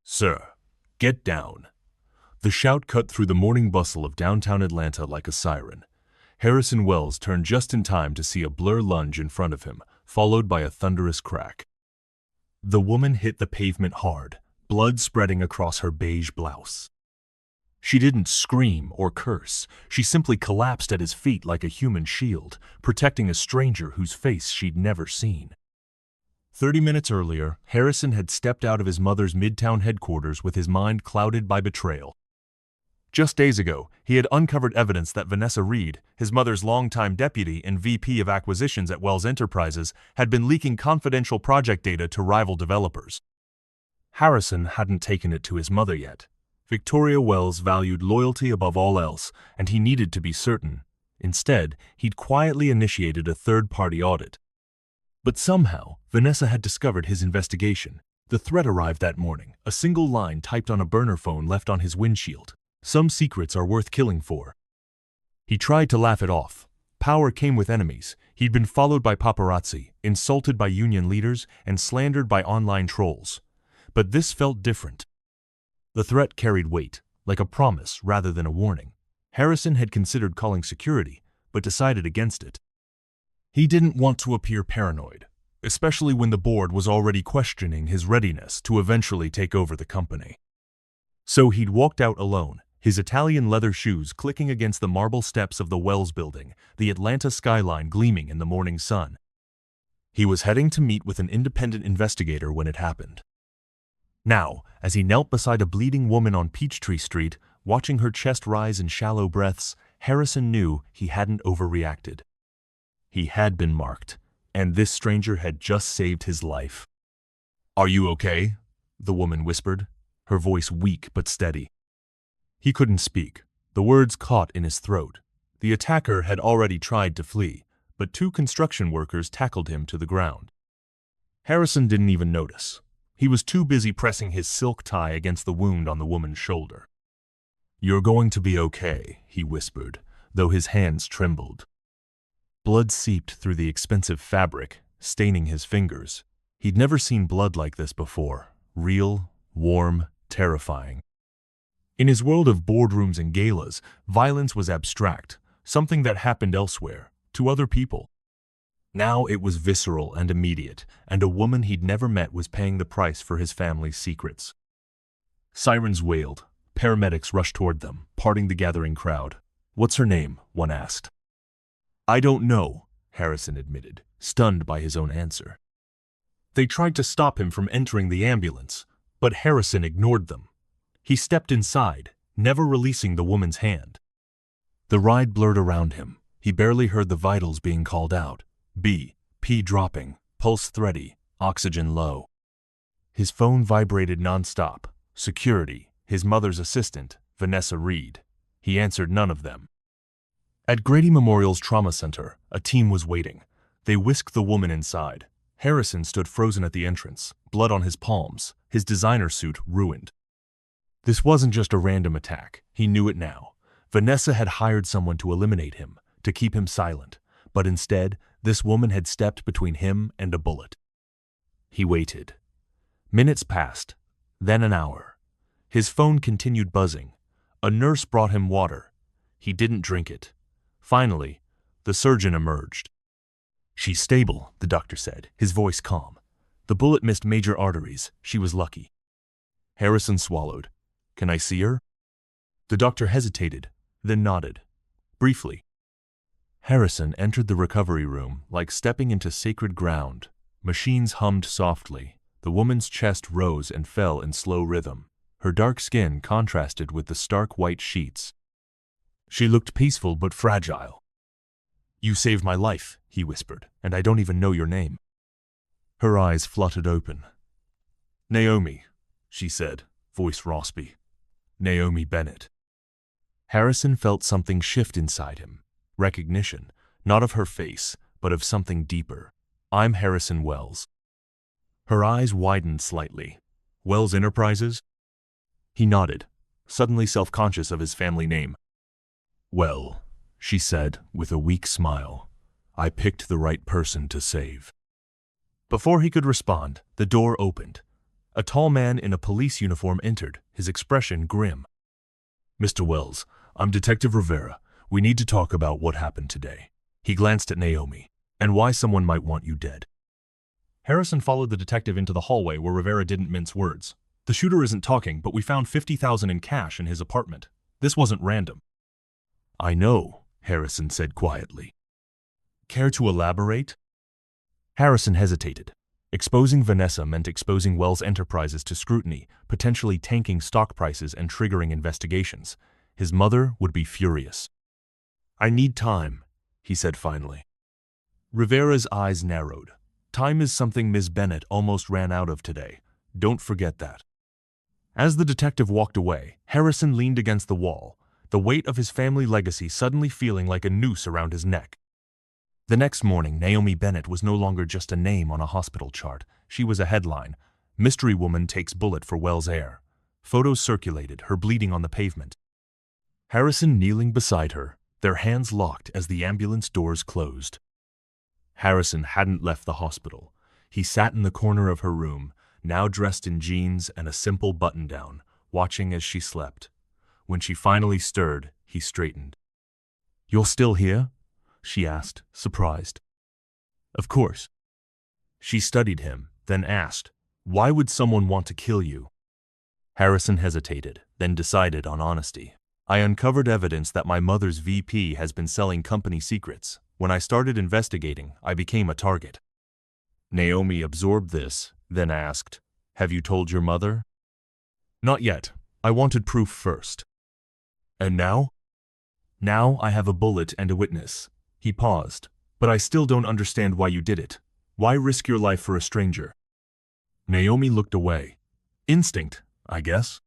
"Sir, get down." The shout cut through the morning bustle of downtown Atlanta like a siren. Harrison Wells turned just in time to see a blur lunge in front of him, followed by a thunderous crack. The woman hit the pavement hard, blood spreading across her beige blouse. She didn't scream or curse. She simply collapsed at his feet like a human shield, protecting a stranger whose face she'd never seen. 30 minutes earlier, Harrison had stepped out of his mother's Midtown headquarters with his mind clouded by betrayal. Just days ago, he had uncovered evidence that Vanessa Reed, his mother's longtime deputy and VP of acquisitions at Wells Enterprises, had been leaking confidential project data to rival developers. Harrison hadn't taken it to his mother yet. Victoria Wells valued loyalty above all else, and he needed to be certain. Instead, he'd quietly initiated a third-party audit. But somehow, Vanessa had discovered his investigation. The threat arrived that morning, a single line typed on a burner phone left on his windshield. "Some secrets are worth killing for." He tried to laugh it off. Power came with enemies. He'd been followed by paparazzi, insulted by union leaders, and slandered by online trolls. But this felt different. The threat carried weight, like a promise rather than a warning. Harrison had considered calling security, but decided against it. He didn't want to appear paranoid, especially when the board was already questioning his readiness to eventually take over the company. So he'd walked out alone, his Italian leather shoes clicking against the marble steps of the Wells building, the Atlanta skyline gleaming in the morning sun. He was heading to meet with an independent investigator when it happened. Now, as he knelt beside a bleeding woman on Peachtree Street, watching her chest rise in shallow breaths, Harrison knew he hadn't overreacted. He had been marked, and this stranger had just saved his life. "Are you okay?" the woman whispered, her voice weak but steady. He couldn't speak. The words caught in his throat. The attacker had already tried to flee, but 2 construction workers tackled him to the ground. Harrison didn't even notice. He was too busy pressing his silk tie against the wound on the woman's shoulder. "You're going to be okay," he whispered, though his hands trembled. Blood seeped through the expensive fabric, staining his fingers. He'd never seen blood like this before. Real, warm, terrifying. In his world of boardrooms and galas, violence was abstract, something that happened elsewhere, to other people. Now it was visceral and immediate, and a woman he'd never met was paying the price for his family's secrets. Sirens wailed. Paramedics rushed toward them, parting the gathering crowd. "What's her name?" one asked. "I don't know," Harrison admitted, stunned by his own answer. They tried to stop him from entering the ambulance, but Harrison ignored them. He stepped inside, never releasing the woman's hand. The ride blurred around him. He barely heard the vitals being called out. P dropping, pulse thready, oxygen low. His phone vibrated nonstop. Security, his mother's assistant, Vanessa Reed. He answered none of them. At Grady Memorial's trauma center, a team was waiting. They whisked the woman inside. Harrison stood frozen at the entrance, blood on his palms, his designer suit ruined. This wasn't just a random attack. He knew it now. Vanessa had hired someone to eliminate him, to keep him silent. But instead, this woman had stepped between him and a bullet. He waited. Minutes passed, then an hour. His phone continued buzzing. A nurse brought him water. He didn't drink it. Finally, the surgeon emerged. "She's stable," the doctor said, his voice calm. "The bullet missed major arteries. She was lucky." Harrison swallowed. "Can I see her?" The doctor hesitated, then nodded. Briefly. Harrison entered the recovery room like stepping into sacred ground. Machines hummed softly. The woman's chest rose and fell in slow rhythm. Her dark skin contrasted with the stark white sheets. She looked peaceful but fragile. "You saved my life," he whispered, "and I don't even know your name." Her eyes fluttered open. "Naomi," she said, voice raspy. "Naomi Bennett." Harrison felt something shift inside him. Recognition, not of her face, but of something deeper. "I'm Harrison Wells." Her eyes widened slightly. "Wells Enterprises?" He nodded, suddenly self-conscious of his family name. "Well," she said with a weak smile, "I picked the right person to save." Before he could respond, the door opened. A tall man in a police uniform entered, his expression grim. "Mr. Wells, I'm Detective Rivera. We need to talk about what happened today." He glanced at Naomi. "And why someone might want you dead." Harrison followed the detective into the hallway where Rivera didn't mince words. "The shooter isn't talking, but we found $50,000 in cash in his apartment. This wasn't random." "I know," Harrison said quietly. "Care to elaborate?" Harrison hesitated. Exposing Vanessa meant exposing Wells Enterprises to scrutiny, potentially tanking stock prices and triggering investigations. His mother would be furious. "I need time," he said finally. Rivera's eyes narrowed. "Time is something Ms. Bennett almost ran out of today. Don't forget that." As the detective walked away, Harrison leaned against the wall, the weight of his family legacy suddenly feeling like a noose around his neck. The next morning, Naomi Bennett was no longer just a name on a hospital chart. She was a headline. "Mystery woman takes bullet for Wells heir." Photos circulated, her bleeding on the pavement. Harrison kneeling beside her, their hands locked as the ambulance doors closed. Harrison hadn't left the hospital. He sat in the corner of her room, now dressed in jeans and a simple button-down, watching as she slept. When she finally stirred, he straightened. "You're still here?" she asked, surprised. "Of course." She studied him, then asked, "Why would someone want to kill you?" Harrison hesitated, then decided on honesty. "I uncovered evidence that my mother's VP has been selling company secrets. When I started investigating, I became a target." Naomi absorbed this, then asked, "Have you told your mother?" "Not yet. I wanted proof first." "And now?" "Now I have a bullet and a witness." He paused. "But I still don't understand why you did it. Why risk your life for a stranger?" Naomi looked away. "Instinct, I guess."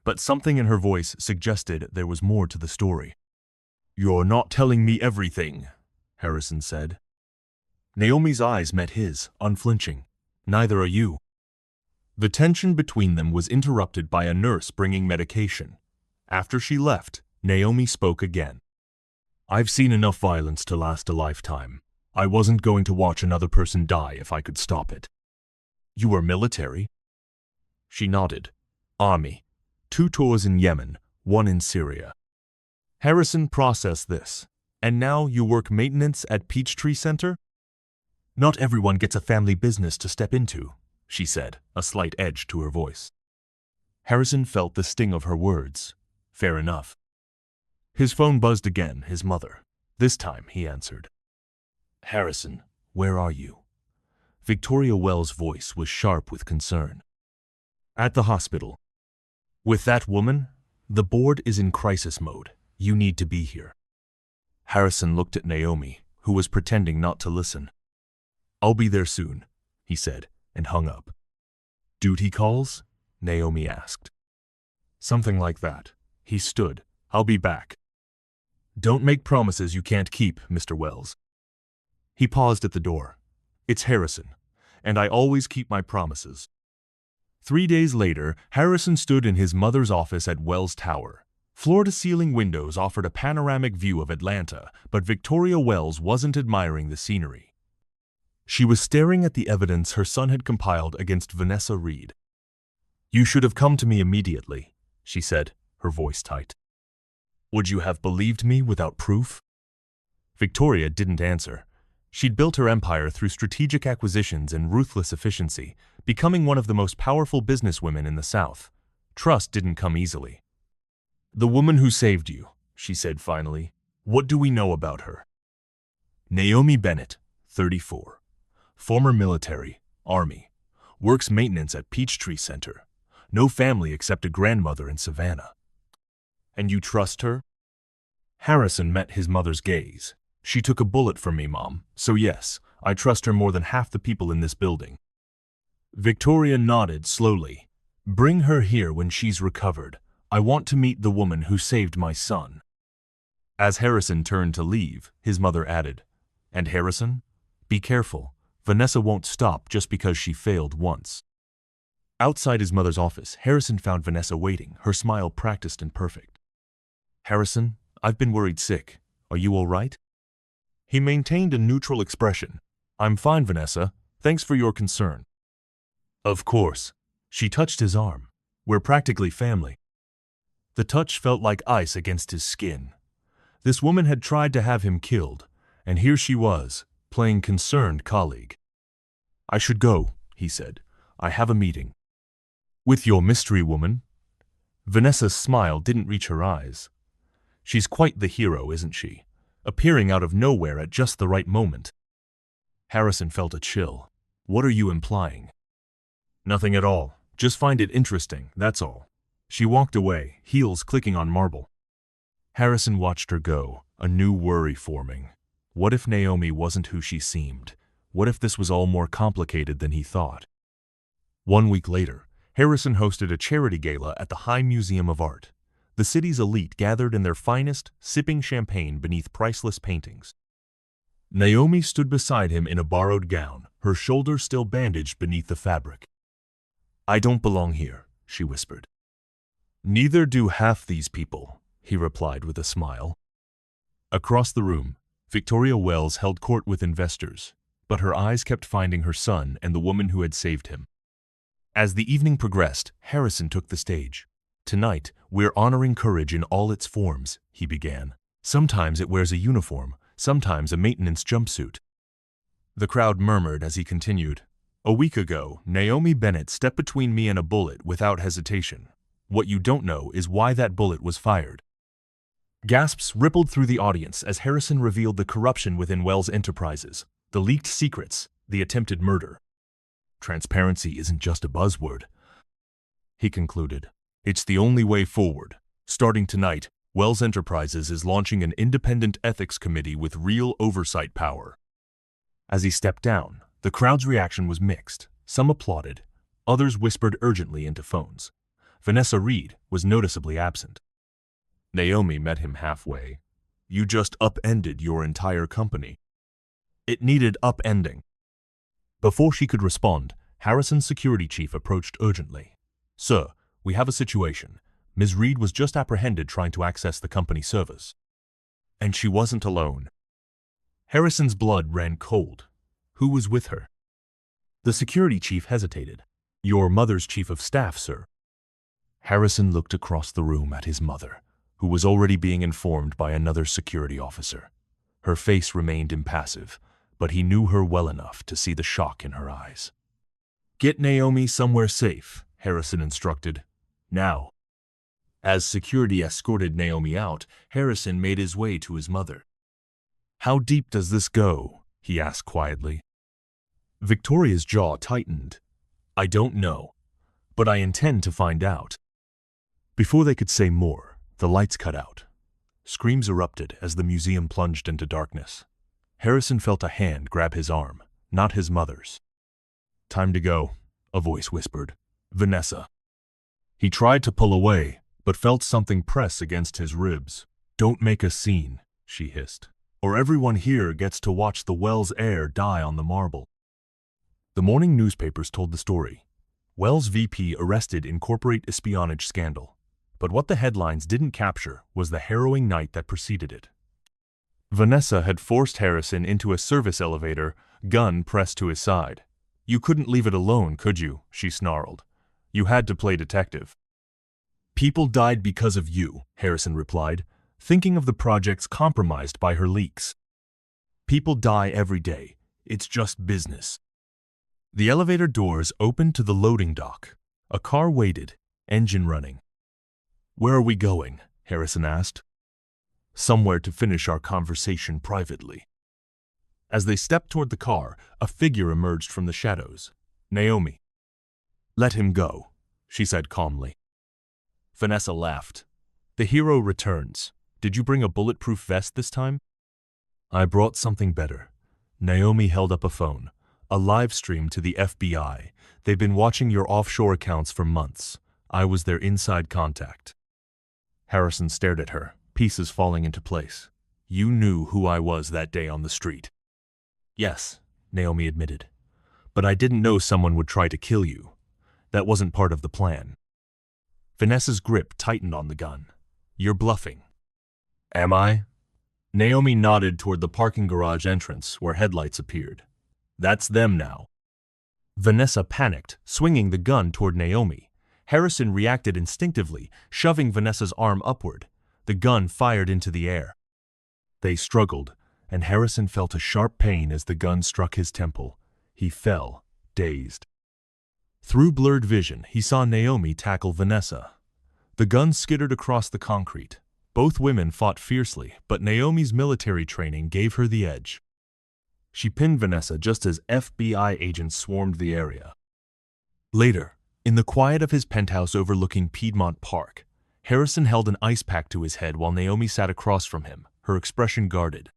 But something in her voice suggested there was more to the story. "You're not telling me everything," Harrison said. Naomi's eyes met his, unflinching. "Neither are you." The tension between them was interrupted by a nurse bringing medication. After she left, Naomi spoke again. "I've seen enough violence to last a lifetime. I wasn't going to watch another person die if I could stop it." "You were military?" She nodded. "Army. 2 tours in Yemen, 1 in Syria." Harrison processed this. "And now you work maintenance at Peachtree Center?" "Not everyone gets a family business to step into," she said, a slight edge to her voice. Harrison felt the sting of her words. Fair enough. His phone buzzed again, his mother. This time he answered. "Harrison, where are you?" Victoria Wells' voice was sharp with concern. "At the hospital." "With that woman? The board is in crisis mode. You need to be here." Harrison looked at Naomi, who was pretending not to listen. "I'll be there soon," he said, and hung up. "Duty calls?" Naomi asked. "Something like that." He stood. "I'll be back." "Don't make promises you can't keep, Mr. Wells." He paused at the door. "It's Harrison, and I always keep my promises." 3 days later, Harrison stood in his mother's office at Wells Tower. Floor-to-ceiling windows offered a panoramic view of Atlanta, but Victoria Wells wasn't admiring the scenery. She was staring at the evidence her son had compiled against Vanessa Reed. "You should have come to me immediately," she said, her voice tight. "Would you have believed me without proof?" Victoria didn't answer. She'd built her empire through strategic acquisitions and ruthless efficiency, becoming one of the most powerful businesswomen in the South. Trust didn't come easily. "The woman who saved you," she said finally. "What do we know about her?" Naomi Bennett, 34. Former military, Army. Works maintenance at Peachtree Center. No family except a grandmother in Savannah. "And you trust her?" Harrison met his mother's gaze. "She took a bullet for me, Mom, so yes, I trust her more than half the people in this building." Victoria nodded slowly. "Bring her here when she's recovered. I want to meet the woman who saved my son." As Harrison turned to leave, his mother added, "And Harrison? Be careful. Vanessa won't stop just because she failed once." Outside his mother's office, Harrison found Vanessa waiting, her smile practiced and perfect. "Harrison, I've been worried sick. Are you all right?" He maintained a neutral expression. "I'm fine, Vanessa. Thanks for your concern." "Of course." She touched his arm. We're practically family. The touch felt like ice against his skin. This woman had tried to have him killed, and here she was, playing concerned colleague. I should go, he said. I have a meeting. With your mystery woman? Vanessa's smile didn't reach her eyes. She's quite the hero, isn't she? Appearing out of nowhere at just the right moment. Harrison felt a chill. What are you implying? Nothing at all. Just find it interesting, that's all. She walked away, heels clicking on marble. Harrison watched her go, a new worry forming. What if Naomi wasn't who she seemed? What if this was all more complicated than he thought? 1 week later, Harrison hosted a charity gala at the High Museum of Art. The city's elite gathered in their finest, sipping champagne beneath priceless paintings. Naomi stood beside him in a borrowed gown, her shoulders still bandaged beneath the fabric. I don't belong here, she whispered. Neither do half these people, he replied with a smile. Across the room, Victoria Wells held court with investors, but her eyes kept finding her son and the woman who had saved him. As the evening progressed, Harrison took the stage. Tonight, we're honoring courage in all its forms, he began. Sometimes it wears a uniform, sometimes a maintenance jumpsuit. The crowd murmured as he continued. A week ago, Naomi Bennett stepped between me and a bullet without hesitation. What you don't know is why that bullet was fired. Gasps rippled through the audience as Harrison revealed the corruption within Wells Enterprises, the leaked secrets, the attempted murder. Transparency isn't just a buzzword, he concluded. It's the only way forward. Starting tonight, Wells Enterprises is launching an independent ethics committee with real oversight power. As he stepped down, the crowd's reaction was mixed. Some applauded, others whispered urgently into phones. Vanessa Reed was noticeably absent. Naomi met him halfway. You just upended your entire company. It needed upending. Before she could respond, Harrison's security chief approached urgently. Sir, we have a situation. Ms. Reed was just apprehended trying to access the company servers. And she wasn't alone. Harrison's blood ran cold. Who was with her? The security chief hesitated. Your mother's chief of staff, sir. Harrison looked across the room at his mother, who was already being informed by another security officer. Her face remained impassive, but he knew her well enough to see the shock in her eyes. Get Naomi somewhere safe, Harrison instructed. Now. As security escorted Naomi out, Harrison made his way to his mother. How deep does this go? He asked quietly. Victoria's jaw tightened. I don't know, but I intend to find out. Before they could say more, the lights cut out. Screams erupted as the museum plunged into darkness. Harrison felt a hand grab his arm, not his mother's. Time to go, a voice whispered. Vanessa. He tried to pull away, but felt something press against his ribs. Don't make a scene, she hissed, or everyone here gets to watch the Wells heir die on the marble. The morning newspapers told the story. Wells VP arrested in corporate espionage scandal. But what the headlines didn't capture was the harrowing night that preceded it. Vanessa had forced Harrison into a service elevator, gun pressed to his side. You couldn't leave it alone, could you? She snarled. You had to play detective. People died because of you, Harrison replied, thinking of the projects compromised by her leaks. People die every day. It's just business. The elevator doors opened to the loading dock. A car waited, engine running. Where are we going? Harrison asked. Somewhere to finish our conversation privately. As they stepped toward the car, a figure emerged from the shadows. Naomi. Let him go, she said calmly. Vanessa laughed. The hero returns. Did you bring a bulletproof vest this time? I brought something better. Naomi held up a phone. A live stream to the FBI. They've been watching your offshore accounts for months. I was their inside contact. Harrison stared at her, pieces falling into place. You knew who I was that day on the street. Yes, Naomi admitted. But I didn't know someone would try to kill you. That wasn't part of the plan. Vanessa's grip tightened on the gun. You're bluffing. Am I? Naomi nodded toward the parking garage entrance where headlights appeared. That's them now. Vanessa panicked, swinging the gun toward Naomi. Harrison reacted instinctively, shoving Vanessa's arm upward. The gun fired into the air. They struggled, and Harrison felt a sharp pain as the gun struck his temple. He fell, dazed. Through blurred vision, he saw Naomi tackle Vanessa. The gun skittered across the concrete. Both women fought fiercely, but Naomi's military training gave her the edge. She pinned Vanessa just as FBI agents swarmed the area. Later, in the quiet of his penthouse overlooking Piedmont Park, Harrison held an ice pack to his head while Naomi sat across from him, her expression guarded.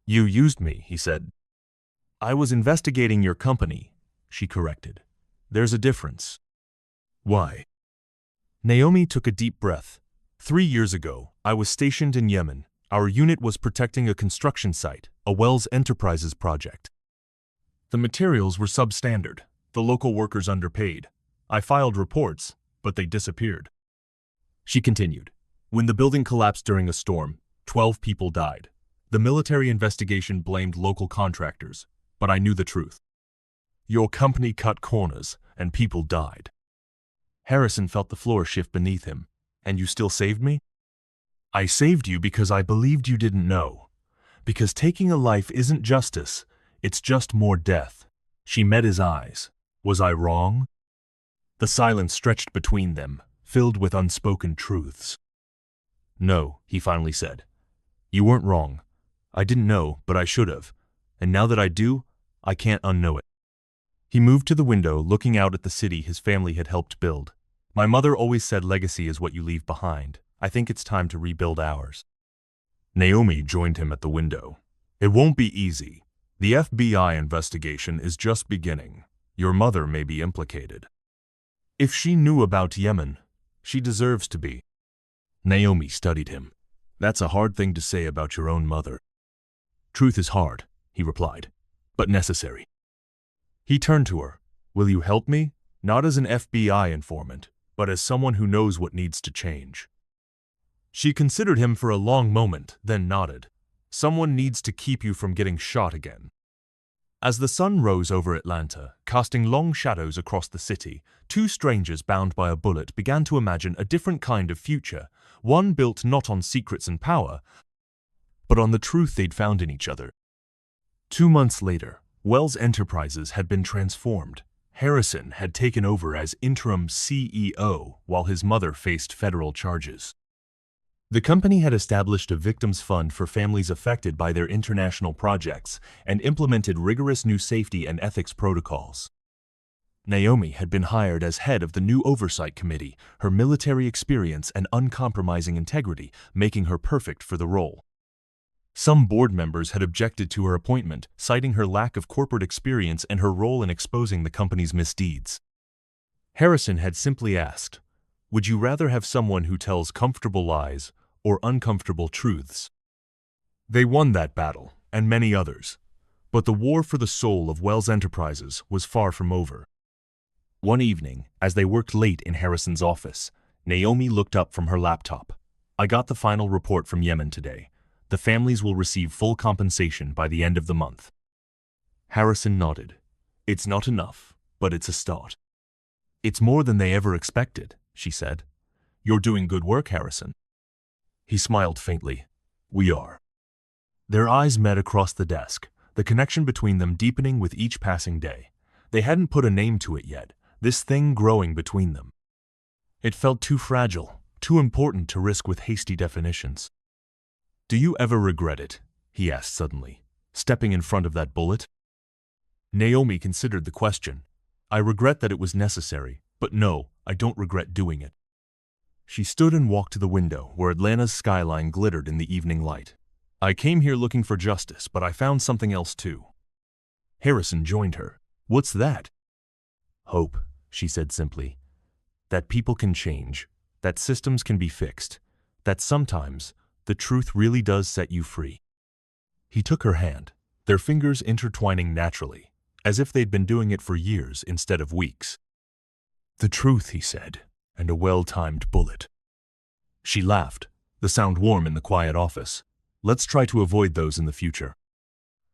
"You used me," he said. "I was investigating your company," she corrected. "There's a difference." "Why?" Naomi took a deep breath. 3 years ago, I was stationed in Yemen. Our unit was protecting a construction site, a Wells Enterprises project. The materials were substandard, the local workers underpaid. I filed reports, but they disappeared. She continued. When the building collapsed during a storm, 12 people died. The military investigation blamed local contractors, but I knew the truth. Your company cut corners, and people died. Harrison felt the floor shift beneath him. And you still saved me? I saved you because I believed you didn't know. Because taking a life isn't justice, it's just more death. She met his eyes. Was I wrong? The silence stretched between them, filled with unspoken truths. No, he finally said. You weren't wrong. I didn't know, but I should have. And now that I do, I can't unknow it. He moved to the window, looking out at the city his family had helped build. My mother always said legacy is what you leave behind. I think it's time to rebuild ours. Naomi joined him at the window. It won't be easy. The FBI investigation is just beginning. Your mother may be implicated. If she knew about Yemen, she deserves to be. Naomi studied him. That's a hard thing to say about your own mother. Truth is hard, he replied, but necessary. He turned to her. Will you help me? Not as an FBI informant, but as someone who knows what needs to change. She considered him for a long moment, then nodded. Someone needs to keep you from getting shot again. As the sun rose over Atlanta, casting long shadows across the city, two strangers bound by a bullet began to imagine a different kind of future, one built not on secrets and power, but on the truth they'd found in each other. 2 months later, Wells Enterprises had been transformed. Harrison had taken over as interim CEO while his mother faced federal charges. The company had established a victims fund for families affected by their international projects and implemented rigorous new safety and ethics protocols. Naomi had been hired as head of the new oversight committee, her military experience and uncompromising integrity making her perfect for the role. Some board members had objected to her appointment, citing her lack of corporate experience and her role in exposing the company's misdeeds. Harrison had simply asked, would you rather have someone who tells comfortable lies or uncomfortable truths? They won that battle, and many others. But the war for the soul of Wells Enterprises was far from over. One evening, as they worked late in Harrison's office, Naomi looked up from her laptop. I got the final report from Yemen today. The families will receive full compensation by the end of the month. Harrison nodded. It's not enough, but it's a start. It's more than they ever expected, she said. You're doing good work, Harrison. He smiled faintly. We are. Their eyes met across the desk, the connection between them deepening with each passing day. They hadn't put a name to it yet, this thing growing between them. It felt too fragile, too important to risk with hasty definitions. Do you ever regret it? He asked suddenly, stepping in front of that bullet. Naomi considered the question. I regret that it was necessary, but no, I don't regret doing it. She stood and walked to the window where Atlanta's skyline glittered in the evening light. I came here looking for justice, but I found something else too. Harrison joined her. What's that? Hope, she said simply. That people can change, that systems can be fixed, that sometimes the truth really does set you free. He took her hand, their fingers intertwining naturally, as if they'd been doing it for years instead of weeks. The truth, he said, and a well-timed bullet. She laughed, the sound warm in the quiet office. Let's try to avoid those in the future.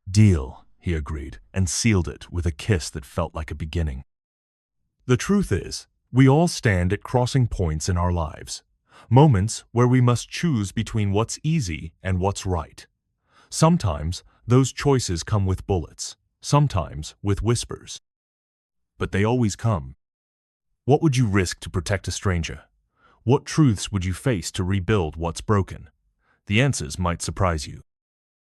Deal, he agreed, and sealed it with a kiss that felt like a beginning. The truth is, we all stand at crossing points in our lives, moments where we must choose between what's easy and what's right. Sometimes those choices come with bullets, sometimes with whispers. But they always come. What would you risk to protect a stranger? What truths would you face to rebuild what's broken? The answers might surprise you.